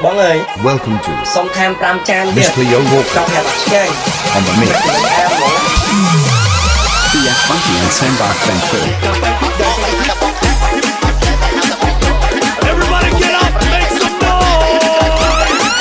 Bóng ơi, Welcome to xong tham tam chan kia. Mr. Yo Walker Trong hẹp bạc chơi. on the mix. Em muốn. BF Funky and Sandbar Central. Everybody get up and make some noise!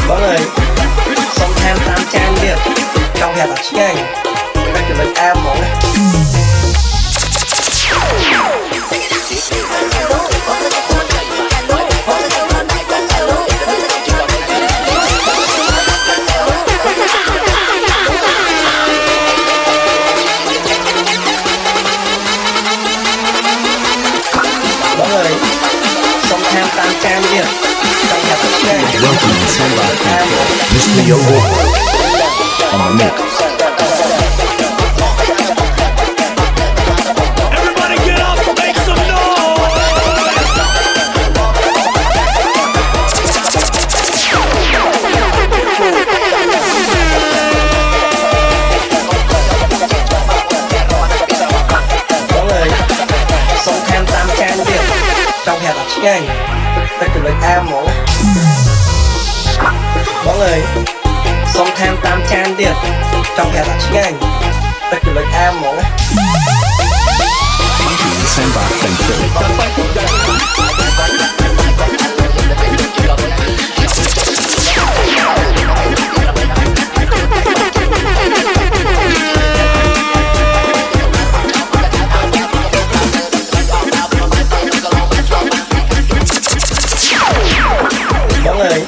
Bóng ơi, xong tham tam chan kia. Trong hẹp bạc chơi. Các chuẩn bị em muốn. Bóng ơi, xong tham tam chan kia. Trong hẹp bạc chơi. Welcome to Sandbar Em Central. muốn. Mr. Yo Walker on the mix. Everybody get up and make some noise! Bóng ơi, xong tham tam chan kia. Trong hẹp bạc chơi. Các chuẩn bị em muốn. Bóng ơi, xong tham tam chan kia. Trong hẹp bạc chơi. Các chuẩn bị em muốn. Funky and Sandbar Central. Bóng ơi,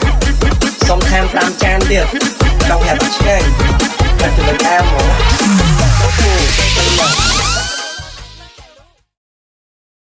xong tham tam chan kia. Trong hẹp bạc chơi. Các chuẩn bị em muốn.